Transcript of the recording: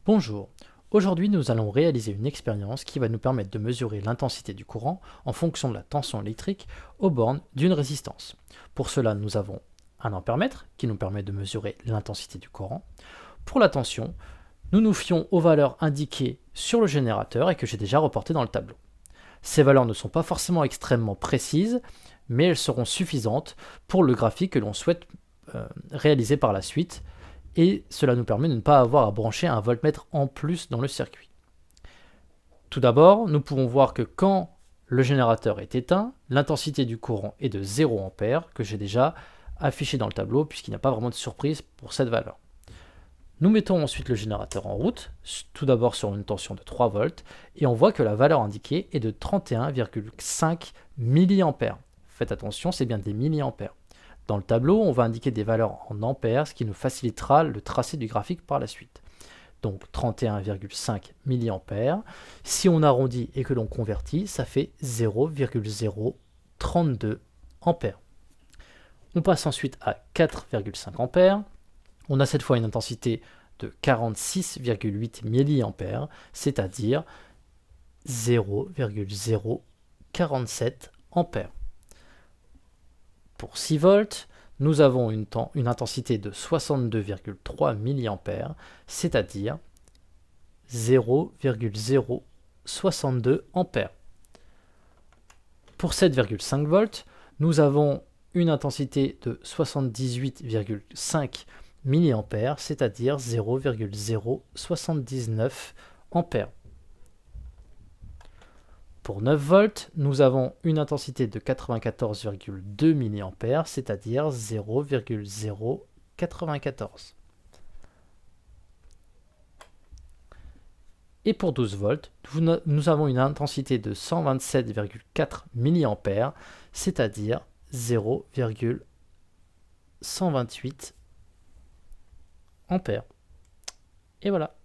Bonjour, aujourd'hui nous allons réaliser une expérience qui va nous permettre de mesurer l'intensité du courant en fonction de la tension électrique aux bornes d'une résistance. Pour cela nous avons un ampèremètre qui nous permet de mesurer l'intensité du courant. Pour la tension, nous nous fions aux valeurs indiquées sur le générateur et que j'ai déjà reportées dans le tableau. Ces valeurs ne sont pas forcément extrêmement précises, mais elles seront suffisantes pour le graphique que l'on souhaite réaliser par la suite, et cela nous permet de ne pas avoir à brancher un voltmètre en plus dans le circuit. Tout d'abord, nous pouvons voir que quand le générateur est éteint, l'intensité du courant est de 0 A, que j'ai déjà affiché dans le tableau puisqu'il n'y a pas vraiment de surprise pour cette valeur. Nous mettons ensuite le générateur en route, tout d'abord sur une tension de 3 volts, et on voit que la valeur indiquée est de 31,5 mA. Faites attention, c'est bien des milliampères. Dans le tableau, on va indiquer des valeurs en ampères, ce qui nous facilitera le tracé du graphique par la suite. Donc 31,5 mA. Si on arrondit et que l'on convertit, ça fait 0,032 ampères. On passe ensuite à 4,5 ampères. On a cette fois une intensité de 46,8 mA, c'est-à-dire 0,047 ampères. Pour 6 volts, nous avons une intensité de 62,3 mA, c'est-à-dire 0,062 ampères. Pour 7,5 volts, nous avons une intensité de 78,5 mA, c'est-à-dire 0,079 ampères. Pour 9 volts, nous avons une intensité de 94,2 mA, c'est-à-dire 0,094. Et pour 12 volts, nous avons une intensité de 127,4 mA, c'est-à-dire 0,128 ampères. Et voilà.